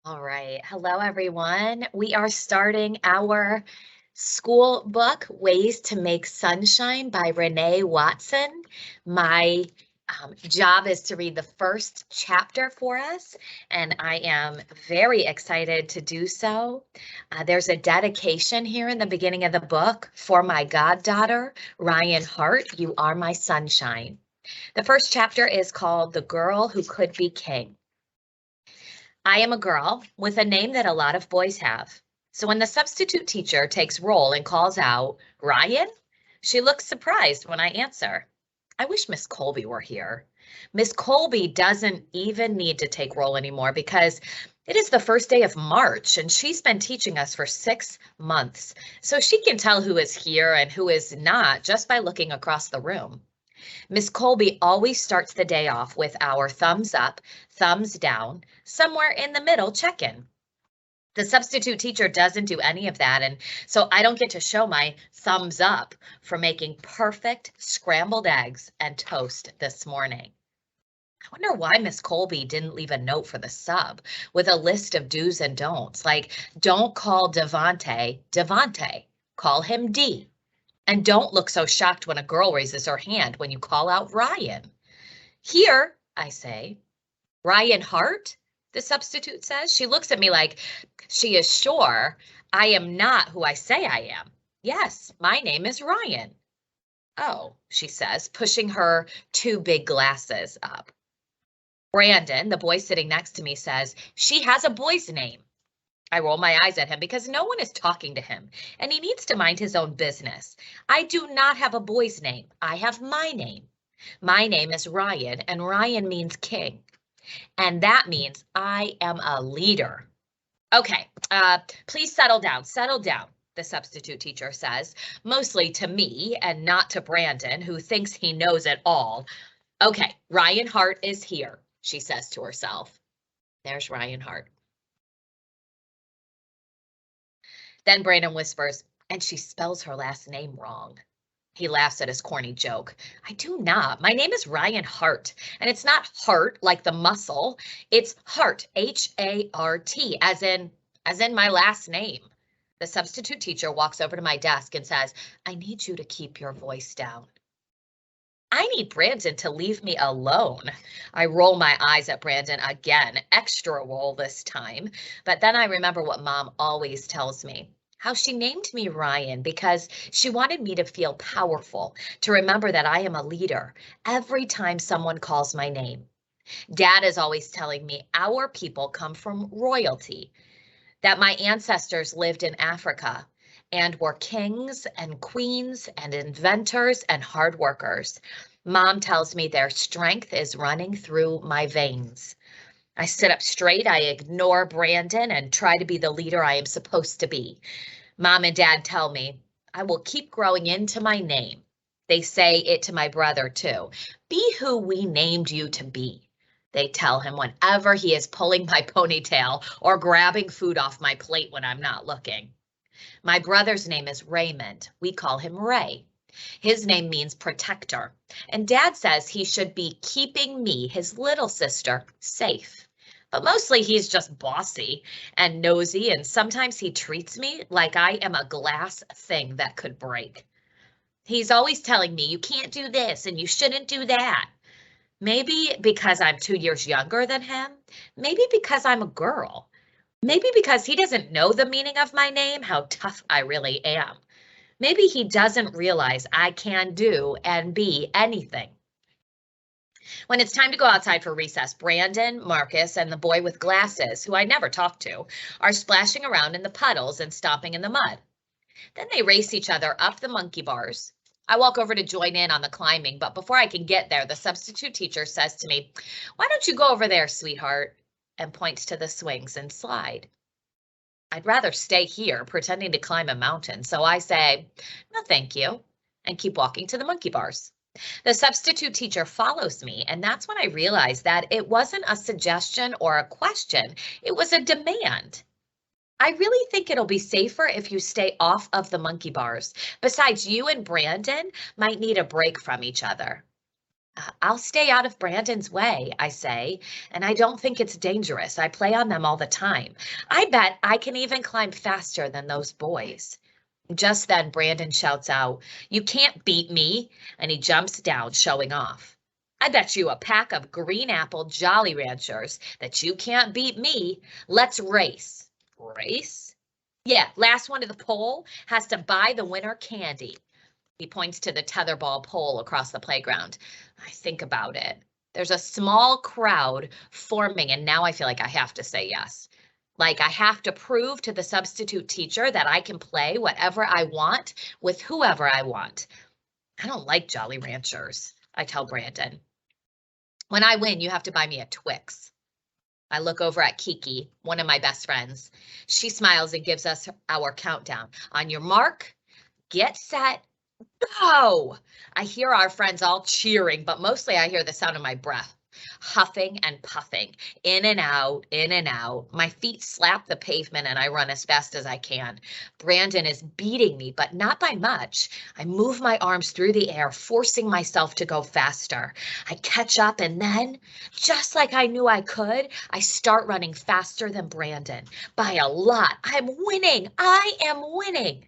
All right. Hello, everyone. We are starting our school book, Ways to Make Sunshine by Renee Watson. My job is to read the first chapter for us, and I am very excited to do so. There's a dedication here in the beginning of the book for my goddaughter, Ryan Hart. You are my sunshine. The first chapter is called The Girl Who Could Be King. I am a girl with a name that a lot of boys have. So when the substitute teacher takes roll and calls out, Ryan, she looks surprised when I answer. I wish Miss Colby were here. Miss Colby doesn't even need to take roll anymore because it is the first day of March and she's been teaching us for 6 months. So she can tell who is here and who is not just by looking across the room. Miss Colby always starts the day off with our thumbs up, thumbs down, somewhere in the middle check-in. The substitute teacher doesn't do any of that, and so I don't get to show my thumbs up for making perfect scrambled eggs and toast this morning. I wonder why Miss Colby didn't leave a note for the sub with a list of do's and don'ts, like don't call Devante, call him D. And don't look so shocked when a girl raises her hand when you call out Ryan. Here, I say. Ryan Hart, the substitute says. She looks at me like she is sure I am not who I say I am. Yes, my name is Ryan. Oh, she says, pushing her two big glasses up. Brandon, the boy sitting next to me, says, she has a boy's name. I roll my eyes at him because no one is talking to him and he needs to mind his own business. I do not have a boy's name. I have my name. My name is Ryan and Ryan means king. And that means I am a leader. Okay, please settle down, the substitute teacher says, mostly to me and not to Brandon, who thinks he knows it all. Okay, Ryan Hart is here, she says to herself. There's Ryan Hart. Then Brandon whispers, and she spells her last name wrong. He laughs at his corny joke. I do not. My name is Ryan Hart, and it's not heart like the muscle. It's Hart, H-A-R-T, as in my last name. The substitute teacher walks over to my desk and says, I need you to keep your voice down. I need Brandon to leave me alone. I roll my eyes at Brandon again, extra roll this time. But then I remember what Mom always tells me, how she named me Ryan because she wanted me to feel powerful, to remember that I am a leader every time someone calls my name. Dad is always telling me our people come from royalty, that my ancestors lived in Africa and were kings and queens and inventors and hard workers. Mom tells me their strength is running through my veins. I sit up straight, I ignore Brandon and try to be the leader I am supposed to be. Mom and Dad tell me I will keep growing into my name. They say it to my brother too. Be who we named you to be. They tell him whenever he is pulling my ponytail or grabbing food off my plate when I'm not looking. My brother's name is Raymond. We call him Ray. His name means protector. And Dad says he should be keeping me, his little sister, safe. But mostly he's just bossy and nosy, and sometimes he treats me like I am a glass thing that could break. He's always telling me you can't do this and you shouldn't do that. Maybe because I'm 2 years younger than him. Maybe because I'm a girl. Maybe because he doesn't know the meaning of my name, how tough I really am. Maybe he doesn't realize I can do and be anything. When it's time to go outside for recess, Brandon, Marcus, and the boy with glasses, who I never talk to, are splashing around in the puddles and stomping in the mud. Then they race each other up the monkey bars. I walk over to join in on the climbing, but before I can get there, the substitute teacher says to me, why don't you go over there, sweetheart, and points to the swings and slide. I'd rather stay here pretending to climb a mountain, so I say, no, thank you, and keep walking to the monkey bars. The substitute teacher follows me, and that's when I realized that it wasn't a suggestion or a question, it was a demand. I really think it'll be safer if you stay off of the monkey bars. Besides, you and Brandon might need a break from each other. I'll stay out of Brandon's way, I say, and I don't think it's dangerous. I play on them all the time. I bet I can even climb faster than those boys. Just then, Brandon shouts out, "You can't beat me," and he jumps down, showing off. "I bet you a pack of green apple Jolly Ranchers that you can't beat me. Let's race." Race? Yeah, last one to the pole has to buy the winner candy. He points to the tetherball pole across the playground. I think about it. There's a small crowd forming, and now I feel like I have to say yes. Like I have to prove to the substitute teacher that I can play whatever I want with whoever I want. I don't like Jolly Ranchers, I tell Brandon. When I win, you have to buy me a Twix. I look over at Kiki, one of my best friends. She smiles and gives us our countdown. On your mark, get set, go! I hear our friends all cheering, but mostly I hear the sound of my breath, huffing and puffing, in and out, in and out. My feet slap the pavement and I run as fast as I can. Brandon is beating me, but not by much. I move my arms through the air, forcing myself to go faster. I catch up and then, just like I knew I could, I start running faster than Brandon. By a lot. I'm winning. I am winning.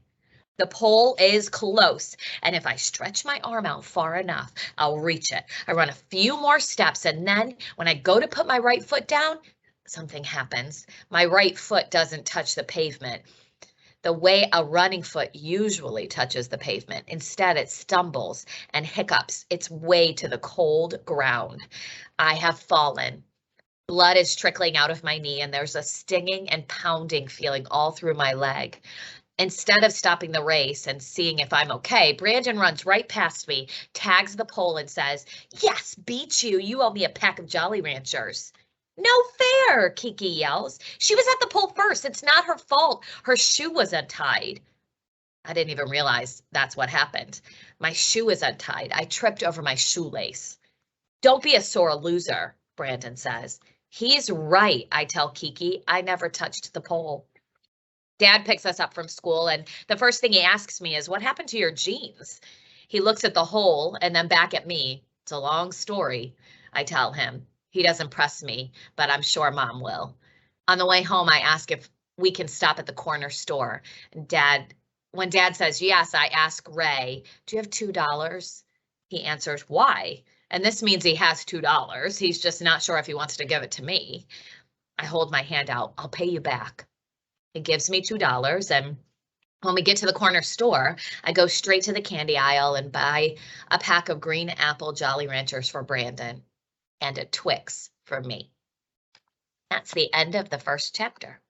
The pole is close, and if I stretch my arm out far enough, I'll reach it. I run a few more steps, and then when I go to put my right foot down, something happens. My right foot doesn't touch the pavement the way a running foot usually touches the pavement. Instead, it stumbles and hiccups its way to the cold ground. I have fallen. Blood is trickling out of my knee, and there's a stinging and pounding feeling all through my leg. Instead of stopping the race and seeing if I'm okay, Brandon runs right past me, tags the pole and says, "Yes, beat you. You owe me a pack of Jolly Ranchers." "No fair," Kiki yells. "She was at the pole first. It's not her fault. Her shoe was untied." I didn't even realize that's what happened. My shoe is untied. I tripped over my shoelace. "Don't be a sore loser," Brandon says. "He's right," I tell Kiki. I never touched the pole. Dad picks us up from school, and the first thing he asks me is, "What happened to your jeans?" He looks at the hole and then back at me. "It's a long story," I tell him. He doesn't press me, but I'm sure Mom will. On the way home, I ask if we can stop at the corner store. When Dad says yes, I ask Ray, "Do you have $2? He answers, "Why?" And this means he has $2. He's just not sure if he wants to give it to me. I hold my hand out. "I'll pay you back." He gives me $2, and when we get to the corner store, I go straight to the candy aisle and buy a pack of green apple Jolly Ranchers for Brandon and a Twix for me. That's the end of the first chapter.